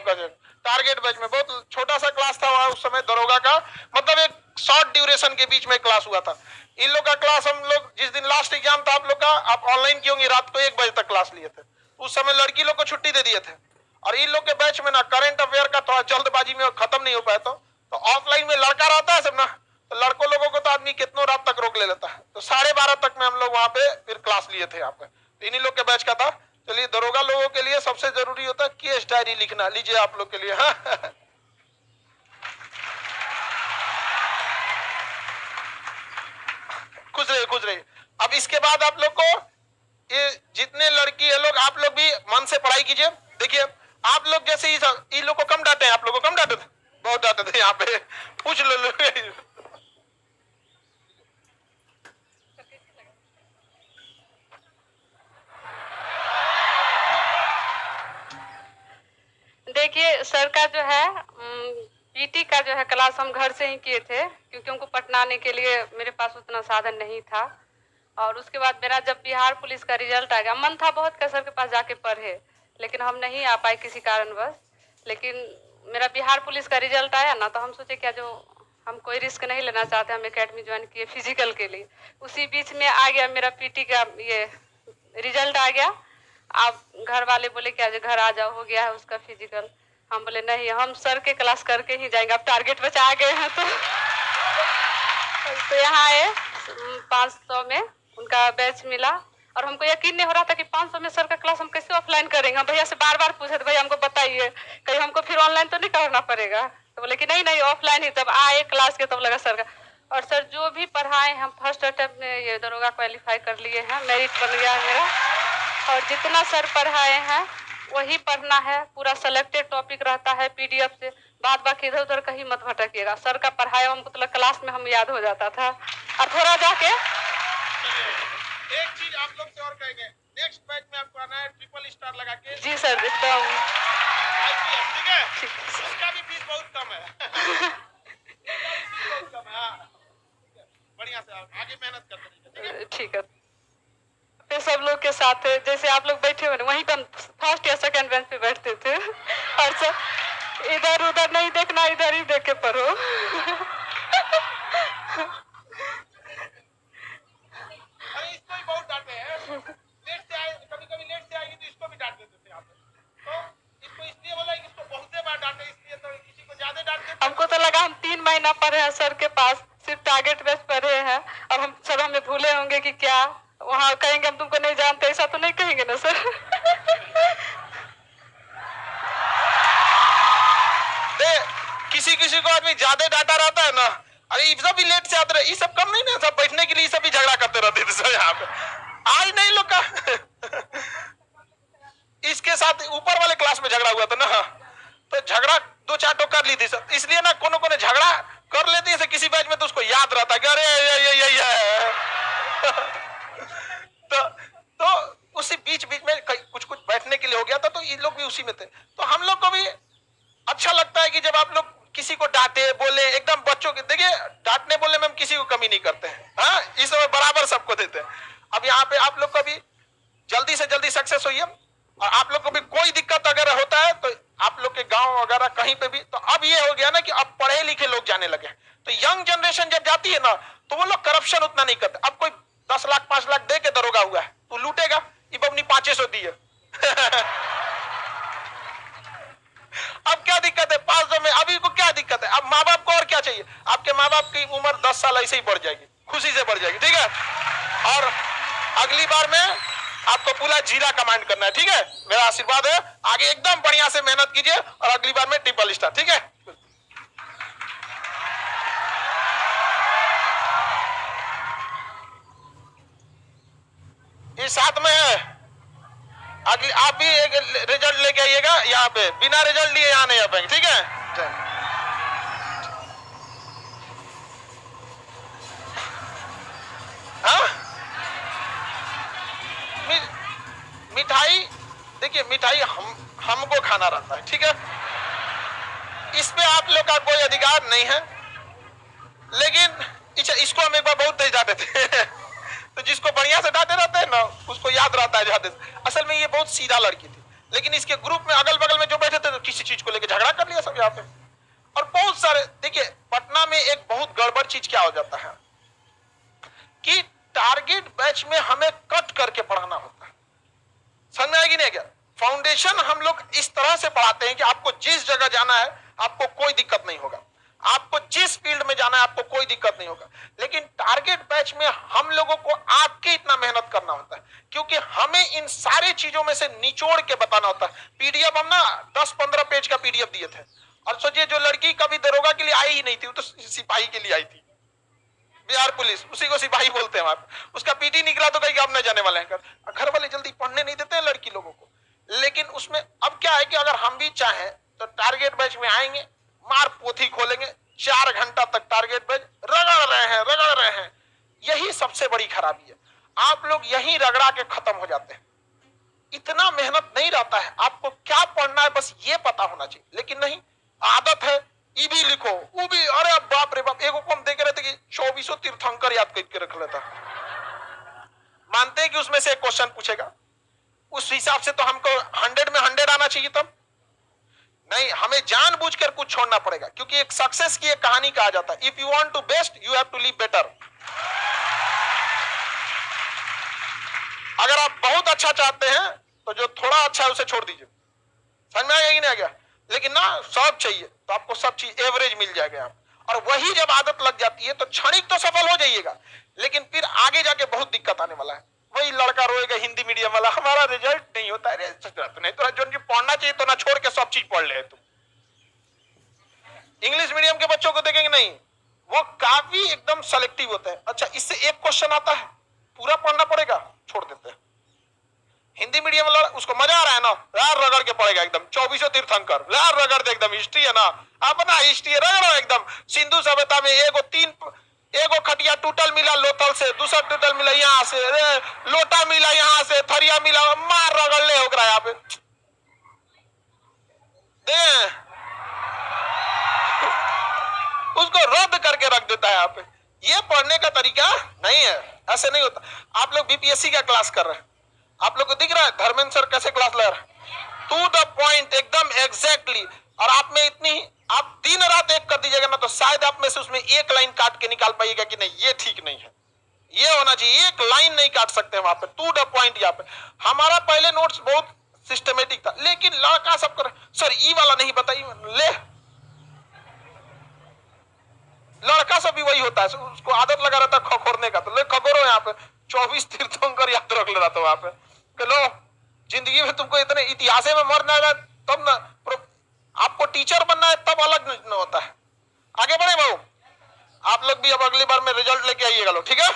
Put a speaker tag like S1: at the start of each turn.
S1: आपका target batch में बहुत छोटा सा क्लास था वहाँ उस समय दरोगा का, मतलब एक शॉर्ट ड्यूरेशन के बीच में क्लास हुआ था। इन लोग का क्लास हम लोग जिस दिन लास्ट एग्जाम था आप लोग का, आप ऑनलाइन की होंगी, रात को 1 बजे तक क्लास लिए थे। उस समय लड़की लोग को छुट्टी दे दिए थे और इन लोग के बैच में ना करंट अफेयर का थोड़ा जल्दबाजी में खत्म नहीं हो पाया तो ऑफलाइन में लड़का रहता है सब ना, तो लड़कों लोगों को तो आदमी कितनों रात तक रोक ले लेता है। तो 12:30 तक में हम लोग वहां पे फिर क्लास लिए थे यहाँ पे, तो इन्हीं लोग के बैच का था। चलिए दरोगा लोगों के लिए सबसे जरूरी होता है केस डायरी लिखना, लीजिए आप लोग के लिए। हाँ खुश रहिए खुश रहिए। अब इसके बाद आप लोग को ये जितने लड़की है लोग, आप लोग भी मन से पढ़ाई कीजिए। देखिए आप लोग जैसे इन लोग को कम डांटे हैं, आप लोग को कम डांटे थे, बहुत डांटे थे यहाँ पे, पूछ लो।
S2: देखिए सर का जो है पीटी का जो है क्लास हम घर से ही किए थे, क्योंकि उनको पटना आने के लिए मेरे पास उतना साधन नहीं था। और उसके बाद मेरा जब बिहार पुलिस का रिजल्ट आ गया, मन था बहुत का सर के पास जाके पढ़े, लेकिन हम नहीं आ पाए किसी कारणवश। लेकिन मेरा बिहार पुलिस का रिजल्ट आया ना, तो हम सोचे क्या जो हम कोई रिस्क नहीं लेना चाहते, हम एकेडमी ज्वाइन किए फिजिकल के लिए। उसी बीच में आ गया मेरा पीटी का ये रिजल्ट आ गया। आप घर वाले बोले क्या जो घर आ जाओ, हो गया है उसका फिजिकल। हम बोले नहीं, हम सर के क्लास करके ही जाएंगे, अब टारगेट बचा आ गए हैं तो यहाँ आए 500 में उनका बैच मिला। और हमको यकीन नहीं हो रहा था कि 500 में सर का क्लास हम कैसे ऑफलाइन करेंगे। भैया से बार बार पूछे थे भैया हमको बताइए, कहीं हमको फिर ऑनलाइन तो नहीं करना पड़ेगा। तो बोले कि नहीं नहीं ऑफलाइन ही। तब आए क्लास के तब लगा सर का। और सर जो भी पढ़ाए हम फर्स्ट अटेम्प्ट में ये दरोगा क्वालिफाई कर लिए हैं, मेरिट बन गया मेरा। और जितना सर पढ़ाए हैं वही पढ़ना है, पूरा सेलेक्टेड टॉपिक रहता है पीडीएफ से, बाद बाकी इधर उधर कहीं मत भटकिएगा। सर का पढ़ाया हमको तो क्लास में हम याद हो जाता था। और थोड़ा जाके
S1: एक चीज आप लोग से और कहेंगे, नेक्स्ट बैच में आपको आना है ट्रिपल स्टार लगा के।
S2: जी सर एकदम
S1: ठीक है, इसका भी फीस बहुत कम है। बहुत कम है, बढ़िया से आप आगे मेहनत करते रहिए।
S2: ठीक है। पे सब लोग के साथ जैसे आप लोग बैठे हुए वहीं पर फर्स्ट या सेकंड बेंच पे बैठते थे। और सब इधर उधर नहीं देखना, इधर ही देख के पढ़ो।
S1: इसको भी बहुत डांटे हैं, लेट से आए, कभी-कभी लेट से आएगी तो इसको भी डांट देते थे आप। तो इसको इसलिए बोला कि इसको बहुत बार डांटे, इसलिए तो किसी को ज्यादा डांटते।
S2: हमको तो लगा हम 3 महीना पढ़े हैं सर के पास, सिर्फ टारगेट बेस पढ़े हैं, और हम सर हमें भूले होंगे कि क्या वहाँ कहेंगे हम तुमको नहीं जानते, ऐसा तो नहीं कहेंगे ना सर।
S1: किसी किसी को आदमी ज्यादा डाटा रहता है ना, अरे ये सब भी लेट से आते रहे, ये सब कम नहीं ना, सब बैठने के लिए सब भी झगड़ा करते रहते थे सर यहाँ पे। आज नहीं लोग का इसके साथ ऊपर वाले क्लास में झगड़ा हुआ था ना, तो झगड़ा 2-4 तो कर ली थी सर, इसलिए ना कोनो कोनो झगड़ा कर लेते हैं किसी बैच में तो उसको याद रहता है कि अरे ये तो उसी बीच बीच में कुछ कुछ बैठने के लिए हो गया था, तो ये लोग भी उसी में थे। तो हम लोग को भी अच्छा लगता है कि जब आप लोग किसी को डांटे बोले, एकदम बच्चों के देखिए डांटने बोलने में हम किसी को कमी नहीं करते हैं, हाँ इस समय बराबर सबको देते हैं। अब यहाँ पे आप लोग का भी जल्दी से जल्दी सक्सेस होइए, और आप लोग को भी कोई दिक्कत अगर होता है तो आप लोग के गांव वगैरह कहीं पे भी, तो अब ये हो गया ना कि अब पढ़े लिखे लोग जाने लगे, तो यंग जनरेशन जब जाती है ना तो वो लोग करप्शन उतना नहीं करते। अब कोई 10 लाख 5 लाख दे के दरोगा हुआ है तो लूटेगा, ये अपनी 500 दी है। अब क्या दिक्कत है 500 में, अभी को क्या दिक्कत है। अब माँ बाप को और क्या चाहिए, आपके माँ बाप की उम्र 10 साल ऐसे ही बढ़ जाएगी, खुशी से बढ़ जाएगी, ठीक है। और अगली बार में आपको पूरा जिला कमांड करना है, ठीक है। मेरा आशीर्वाद है, आगे एकदम बढ़िया से मेहनत कीजिए और अगली बार में ट्रिपल स्टार, ठीक है। ये साथ में है, अगली आप भी एक रिजल्ट लेके आइएगा यहाँ पे, बिना रिजल्ट लिए यहाँ नहीं आ पाएंगे, ठीक है। हाँ मिठाई, देखिए मिठाई हमको खाना रहता है, ठीक है, इस पे आप लोग का कोई अधिकार नहीं है। लेकिन इसको हम एक बार बहुत तेज डांटे थे तो जिसको बढ़िया से डांटे रहते हैं ना उसको याद रहता है जाते। असल में ये बहुत सीधा लड़की थी, लेकिन इसके ग्रुप में अगल बगल में जो बैठे थे तो किसी चीज को लेकर झगड़ा कर लिया सब यहाँ पे। और बहुत सारे, देखिए पटना में एक बहुत गड़बड़ चीज क्या हो जाता है कि टारगेट बैच में हमें कट करके पढ़ाना होता है। समझ में आएगी नहीं क्या? फाउंडेशन हम लोग इस तरह से पढ़ाते हैं कि आपको जिस जगह जाना है आपको कोई दिक्कत नहीं होगा, आपको जिस फील्ड में जाना है आपको कोई दिक्कत नहीं होगा। लेकिन टारगेट बैच में हम लोगों को आपके इतना मेहनत करना होता है, क्योंकि हमें इन सारी चीजों में से निचोड़ के बताना होता है। पीडीएफ हम ना 10-15 पेज का पीडीएफ दिए थे, और सोचिए जो लड़की कभी दरोगा के लिए आई ही नहीं थी, वो तो सिपाही के लिए आई थी, बिहार पुलिस, उसी को सिपाही बोलते हैं वहां पे। उसका पीटी निकला तो कहीं आप नहीं जाने वाले हैं, घर वाले जल्दी पढ़ने नहीं देते हैं लड़की लोगों को। लेकिन उसमें अब क्या है कि अगर हम भी चाहें तो टारगेट बैच में आएंगे, मार पोथी खोलेंगे, 4 घंटा तक टारगेट बैच रगड़ रहे हैं। यही सबसे बड़ी खराबी है, आप लोग यही रगड़ा के खत्म हो जाते हैं। इतना मेहनत नहीं रहता है, आपको क्या पढ़ना है बस ये पता होना चाहिए। लेकिन नहीं, आदत है ई भी लिखो वो भी, अरे बाप रे बाप। एगो को हम देख रहे थे कि 2400 तीर्थंकर याद करके रख लेता। मानते हैं कि उसमें से एक क्वेश्चन पूछेगा, उस हिसाब से तो हमको 100 में 100 आना चाहिए। तब नहीं, हमें जानबूझकर कुछ छोड़ना पड़ेगा, क्योंकि एक सक्सेस की एक कहानी कहा जाता है, if you want to best you have to live better. अगर आप बहुत अच्छा चाहते हैं तो जो थोड़ा अच्छा है उसे छोड़ दीजिए। समझ में आया कि नहीं आ गया? लेकिन ना सब चाहिए तो आपको सब चीज एवरेज मिल जाएगा आप, और वही जब आदत लग जाती है तो क्षणिक तो सफल हो जाइएगा, लेकिन फिर आगे जाके बहुत दिक्कत आने वाला है। वही लड़का रोएगा हिंदी मीडियम वाला, हमारा रिजल्ट नहीं होता है। नहीं तो जो पढ़ना चाहिए तो ना छोड़ के सब चीज पढ़ ले तुम। इंग्लिश मीडियम के बच्चों को देखेंगे नहीं, वो काफी एकदम सेलेक्टिव होते हैं। अच्छा, इससे एक क्वेश्चन आता है, पूरा पढ़ना पड़ेगा, छोड़ देते हैं। हिंदी मीडियम वाला उसको मजा आ रहा है ना, यार रगड़ के पड़ेगा एकदम 2400 तीर्थंकर, यार रगड़ दे एकदम। हिस्ट्री है ना, अपना हिस्ट्री रगड़ो एकदम। सिंधु सभ्यता में एगो खटिया टूटल मिला लोथल से, दूसरा टूटल मिला यहाँ से, लोटा मिला यहाँ से, थरिया मिला, मार रगड़ ले होकर यहाँ पे दे, उसको रद्द करके रख देता है यहाँ पे। ये पढ़ने का तरीका नहीं है, ऐसे नहीं होता। आप लोग बीपीएससी का क्लास कर रहे हैं, आप लोग को दिख रहा है धर्मेंद्र सर कैसे क्लास ले रहा है, टू द पॉइंट एकदम एग्जैक्टली। और आप में इतनी, आप दिन रात एक कर दीजिएगा ना तो शायद आप में से उसमें एक लाइन काट के निकाल पाइएगा कि नहीं ये ठीक नहीं है, ये होना चाहिए। एक लाइन नहीं काट सकते वहां पे, टू द पॉइंट। यहाँ पे हमारा पहले नोट्स बहुत सिस्टमेटिक था, लेकिन लड़का सब कर सर ई वाला नहीं बताइए, ले लड़का सब भी वही होता है, उसको आदत लगा रहता है खखोरने का, तो ले खखोरो यहाँ पे। 24 तीर्थंकर याद रख ले रहा था वहां पे। लो जिंदगी में तुमको इतने इतिहास में मरना है तब ना, आपको टीचर बनना है तब अलग न होता है। आगे बढ़े भाऊ, आप लोग भी अब अगली बार में रिजल्ट लेके आइएगा लो, ठीक है।